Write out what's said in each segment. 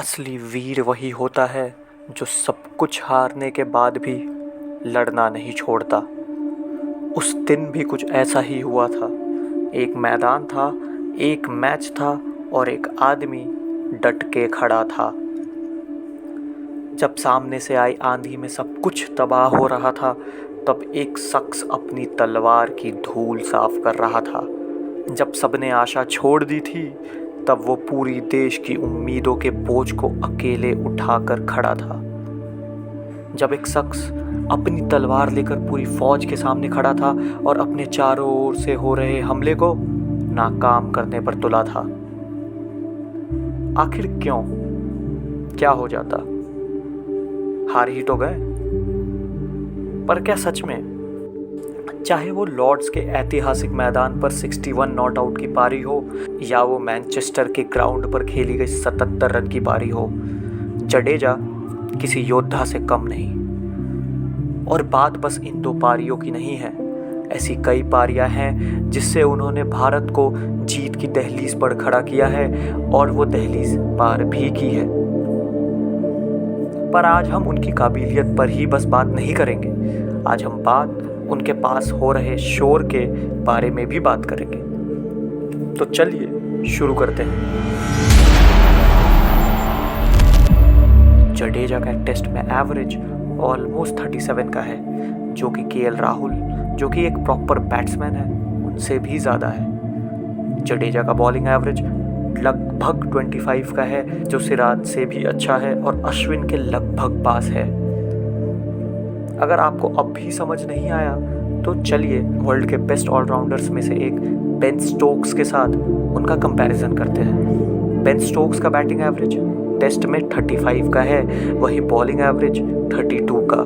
असली वीर वही होता है जो सब कुछ हारने के बाद भी लड़ना नहीं छोड़ता। उस दिन भी कुछ ऐसा ही हुआ था। एक मैदान था, एक मैच था और एक आदमी डट के खड़ा था। जब सामने से आई आंधी में सब कुछ तबाह हो रहा था, तब एक शख्स अपनी तलवार की धूल साफ कर रहा था। जब सबने आशा छोड़ दी थी, तब वो पूरी देश की उम्मीदों के बोझ को अकेले उठाकर खड़ा था। जब एक शख्स अपनी तलवार लेकर पूरी फौज के सामने खड़ा था और अपने चारों ओर से हो रहे हमले को नाकाम करने पर तुला था। आखिर क्यों? क्या हो जाता? हार ही तो गए। पर क्या सच में? चाहे वो लॉर्ड्स के ऐतिहासिक मैदान पर 61 नॉट आउट की पारी हो या वो मैनचेस्टर के ग्राउंड पर खेली गई 77 रन की पारी हो, जडेजा किसी योद्धा से कम नहीं। और बात बस इन दो पारियों की नहीं है। ऐसी कई पारियां हैं जिससे उन्होंने भारत को जीत की दहलीज पर खड़ा किया है और वो दहलीज पार भी की है। पर आज हम उनकी काबिलियत पर ही बस बात नहीं करेंगे। आज हम बात उनके पास हो रहे शोर के बारे में भी बात करेंगे। तो चलिए शुरू करते हैं। जडेजा का टेस्ट में एवरेज ऑलमोस्ट 37 का है, जो कि केएल राहुल, जो कि एक प्रॉपर बैट्समैन है, उनसे भी ज़्यादा है। जडेजा का बॉलिंग एवरेज लगभग 25 का है, जो सिराज से भी अच्छा है और अश्विन के लगभग पास है। अगर आपको अब भी समझ नहीं आया तो चलिए वर्ल्ड के बेस्ट ऑलराउंडर्स में से एक बेन स्टोक्स के साथ उनका कंपैरिजन करते हैं। बेन स्टोक्स का बैटिंग एवरेज टेस्ट में 35 का है, वहीं बॉलिंग एवरेज 32 का।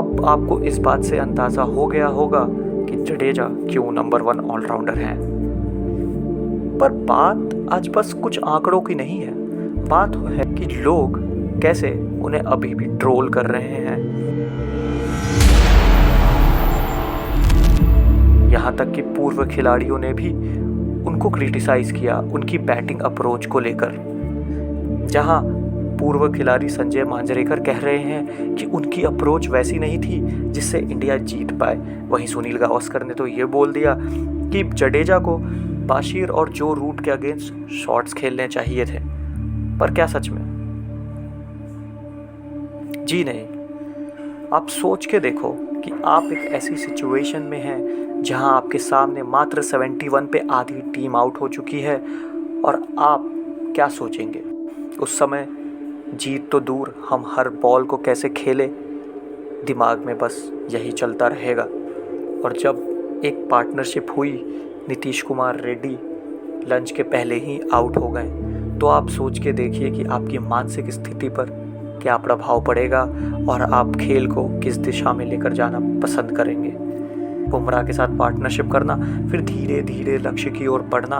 अब आपको इस बात से अंदाज़ा हो गया होगा कि जडेजा क्यों नंबर 1 ऑलराउंडर हैं। पर बात आज बस कुछ आंकड़ों की नहीं है। बात है कि लोग कैसे उन्हें अभी भी ट्रोल कर रहे हैं। यहाँ तक कि पूर्व खिलाड़ियों ने भी उनको क्रिटिसाइज किया उनकी बैटिंग अप्रोच को लेकर। जहाँ पूर्व खिलाड़ी संजय मांजरेकर कह रहे हैं कि उनकी अप्रोच वैसी नहीं थी जिससे इंडिया जीत पाए, वहीं सुनील गावस्कर ने तो ये बोल दिया कि जडेजा को बाशिर और जो रूट के अगेंस्ट शॉट्स खेलने चाहिए थे। पर क्या सच में? जी नहीं। आप सोच के देखो कि आप एक ऐसी सिचुएशन में हैं जहां आपके सामने मात्र 71 पे आधी टीम आउट हो चुकी है, और आप क्या सोचेंगे उस समय? जीत तो दूर, हम हर बॉल को कैसे खेले, दिमाग में बस यही चलता रहेगा। और जब एक पार्टनरशिप हुई, नीतीश कुमार रेड्डी लंच के पहले ही आउट हो गए, तो आप सोच के देखिए कि आपकी मानसिक स्थिति पर क्या प्रभाव पड़ेगा और आप खेल को किस दिशा में लेकर जाना पसंद करेंगे। बुमराह के साथ पार्टनरशिप करना, फिर धीरे धीरे लक्ष्य की ओर बढ़ना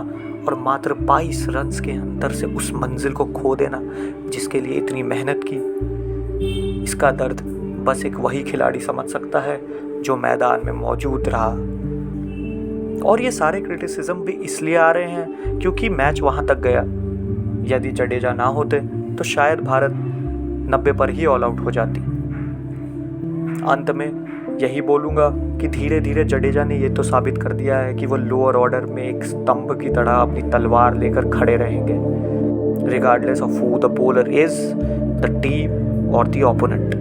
और मात्र 22 रन्स के अंतर से उस मंजिल को खो देना जिसके लिए इतनी मेहनत की, इसका दर्द बस एक वही खिलाड़ी समझ सकता है जो मैदान में मौजूद रहा। और ये सारे क्रिटिसिज्म भी इसलिए आ रहे हैं क्योंकि मैच वहां तक गया। यदि जडेजा ना होते तो शायद भारत 90 पर ही ऑल आउट हो जाती। अंत में यही बोलूँगा कि धीरे धीरे जडेजा ने ये तो साबित कर दिया है कि वो लोअर ऑर्डर में एक स्तंभ की तरह अपनी तलवार लेकर खड़े रहेंगे, regardless of who the bowler is, the team और द ओपोनेंट।